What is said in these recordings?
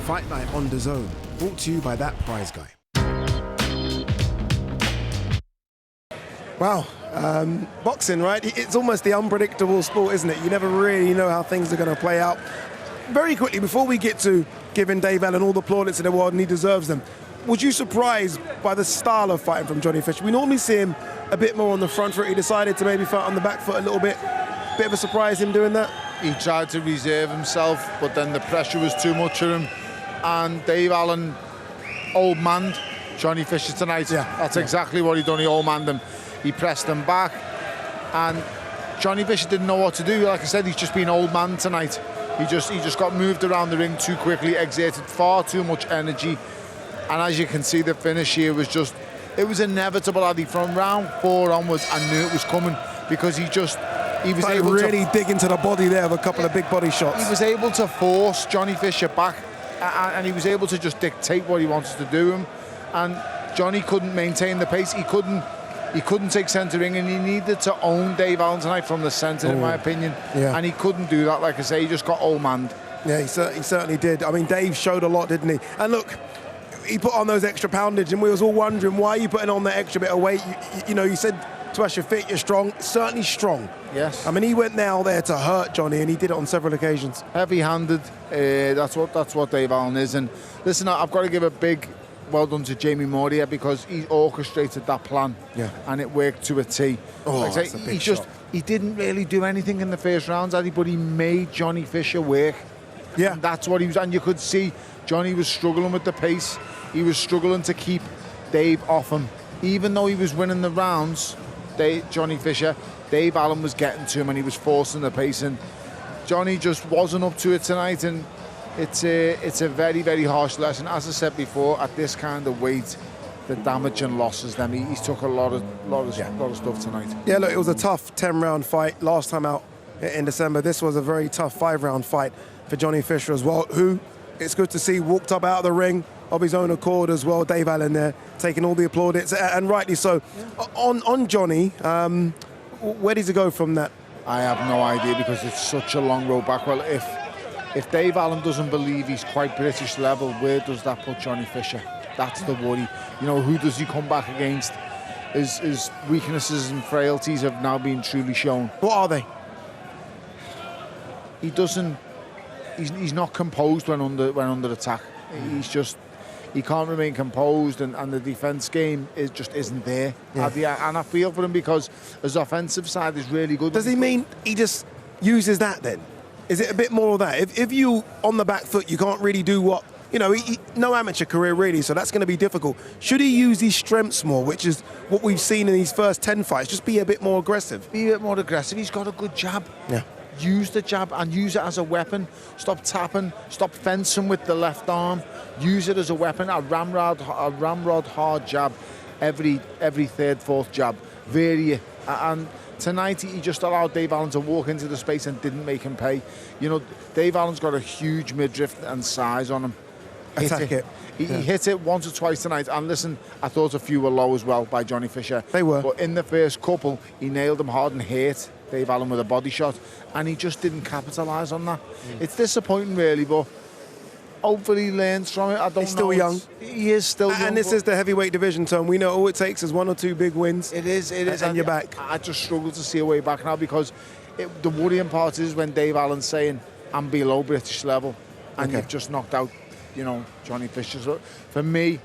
Fight Night on DAZN, brought to you by that prize guy. Wow, boxing, right? It's almost the unpredictable sport, isn't it? You never really know how things are going to play out. Very quickly, before we get to giving Dave Allen all the plaudits in the world, and he deserves them, was you surprised by the style of fighting from Johnny Fisher? We normally see him a bit more on the front foot. He decided to maybe fight on the back foot a little bit. Bit of a surprise him doing that? He tried to reserve himself, but then the pressure was too much for him. And Dave Allen old-manned Johnny Fisher tonight. Yeah. That's exactly what he done. He old-manned him. He pressed him back. And Johnny Fisher didn't know what to do. Like I said, he's just been old-manned tonight. He just got moved around the ring too quickly, exerted far too much energy. And as you can see, the finish here was just, it was inevitable, Addy. From round 4 onwards, I knew it was coming because he was like able really to dig into the body there with a couple of big body shots. He was able to force Johnny Fisher back, and he was able to just dictate what he wanted to do him. And Johnny couldn't maintain the pace. He couldn't take centre ring, and he needed to own Dave Allen tonight from the centre, in my opinion. Yeah. And he couldn't do that. Like I say, he just got old-manned. Yeah, he certainly did. I mean, Dave showed a lot, didn't he? And look, he put on those extra poundage, and we was all wondering, why are you putting on that extra bit of weight? You know, you said to us, you're fit, you're strong. Certainly strong. Yes. I mean, he went now there to hurt Johnny, and he did it on several occasions. Heavy-handed. That's what Dave Allen is. And listen, I've got to give a big well done to Jamie Moria because he orchestrated that plan. Yeah. And it worked to a T. Oh, like that's a big shot. He didn't really do anything in the first rounds, Addy, but he made Johnny Fisher work. Yeah. And that's what he was. And you could see Johnny was struggling with the pace. He was struggling to keep Dave off him. Even though he was winning the rounds, Johnny Fisher, Dave Allen was getting to him and he was forcing the pace. And Johnny just wasn't up to it tonight. And it's a very, very harsh lesson. As I said before, at this kind of weight, the damage and losses, he's took a lot of stuff tonight. Yeah, look, it was a tough 10-round fight last time out in December. This was a very tough 5-round fight for Johnny Fisher as well, who, it's good to see, walked up out of the ring of his own accord as well. Dave Allen there, taking all the plaudits, and rightly so. Yeah. On Johnny, where does he go from that? I have no idea because it's such a long road back. Well, if Dave Allen doesn't believe he's quite British level, where does that put Johnny Fisher? That's the worry. You know, who does he come back against? His weaknesses and frailties have now been truly shown. What are they? He doesn't. He's not composed when under attack. He can't remain composed, and the defence game just isn't there. Yeah. And I feel for him because his offensive side is really good. Does he mean he just uses that then? Is it a bit more of that? If you on the back foot, you can't really do what, you know, no amateur career really, so that's going to be difficult. Should he use his strengths more, which is what we've seen in these first 10 fights, just be a bit more aggressive? Be a bit more aggressive. He's got a good jab. Yeah. Use the jab and use it as a weapon. Stop tapping, stop fencing with the left arm. Use it as a weapon, a ramrod hard jab, every third, fourth jab. Vary it. And tonight he just allowed Dave Allen to walk into the space and didn't make him pay. You know, Dave Allen's got a huge midriff and size on him. Attack it. He hit it once or twice tonight. And listen, I thought a few were low as well by Johnny Fisher. They were. But in the first couple, he nailed them hard and hit Dave Allen with a body shot. And he just didn't capitalise on that. It's disappointing, really, but hopefully he learns from it. I don't know. He's still young. He is still young. And this is the heavyweight division, Tom. We know all it takes is 1 or 2 big wins. It is. And you're back. I just struggle to see a way back now because the worrying part is when Dave Allen's saying, I'm below British level, and you've just knocked out, you know, Johnny Fisher. So for me,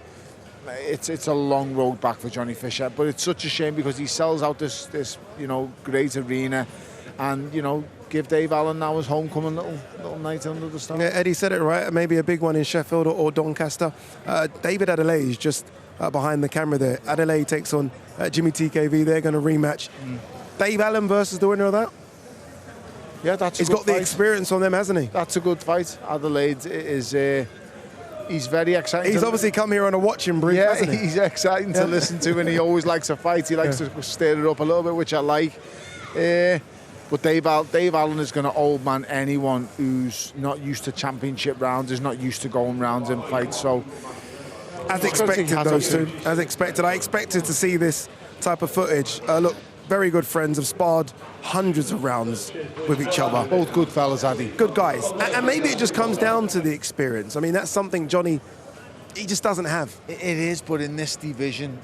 it's a long road back for Johnny Fisher, but it's such a shame because he sells out this you know, great arena, and, you know, give Dave Allen now his homecoming little night under the stars. Yeah, Eddie said it right. Maybe a big one in Sheffield or Doncaster. David Adelaide is just behind the camera there. Adelaide takes on Jimmy TKV. They're going to rematch. Dave Allen versus the winner of that. Yeah, that's. He's got the experience on them, hasn't he? That's a good fight. Adelaide is. He's very exciting. He's obviously come here on a watching brief, hasn't he? He's exciting to listen to, and he always likes a fight. He likes to stir it up a little bit, which I like. But Dave Allen is going to old man anyone who's not used to championship rounds, is not used to going rounds in fights. So, as expected, those two. As expected, I expected to see this type of footage. Look, very good friends, have sparred hundreds of rounds with each other. Both good fellas, Addy. Good guys. And maybe it just comes down to the experience. I mean, that's something Johnny, he just doesn't have. It is, but in this division,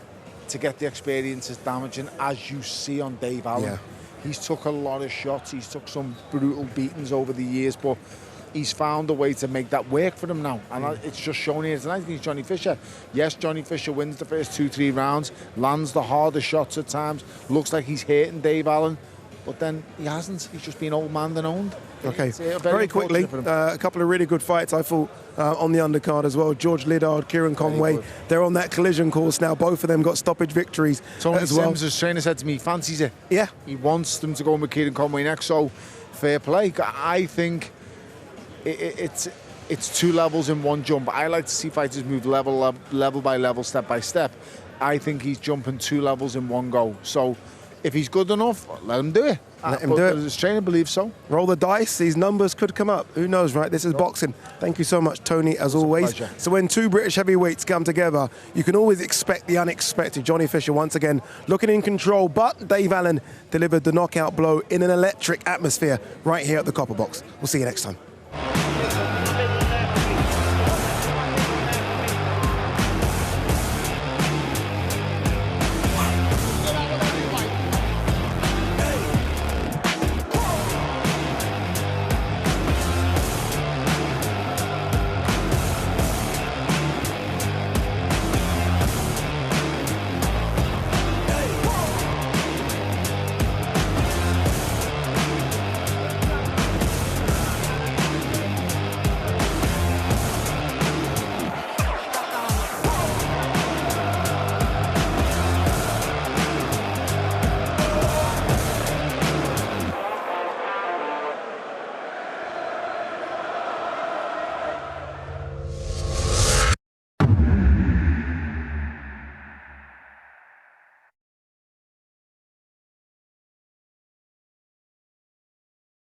to get the experience is damaging, as you see on Dave Allen. Yeah. He's took a lot of shots. He's took some brutal beatings over the years, but he's found a way to make that work for him now. And it's just shown here tonight against Johnny Fisher. Yes, Johnny Fisher wins the first 2-3 rounds, lands the hardest shots at times, looks like he's hurting Dave Allen, but then he hasn't. He's just been old man and owned. Okay, very quickly, a couple of really good fights, I thought, on the undercard as well. George Liddard, Kieran Conway, they're on that collision course now. Both of them got stoppage victories Tony as well. Sims, his trainer, said to me, he fancies it. Yeah. He wants them to go with Kieran Conway next, so fair play. I think it's 2 levels in one jump. I like to see fighters move level by level, step by step. I think he's jumping 2 levels in one go. So if he's good enough, let him do it. Let him do it. His trainer believes so. Roll the dice. These numbers could come up. Who knows, right? This is boxing. Thank you so much, Tony, as always. Pleasure. So when 2 British heavyweights come together, you can always expect the unexpected. Johnny Fisher, once again, looking in control, but Dave Allen delivered the knockout blow in an electric atmosphere right here at the Copper Box. We'll see you next time.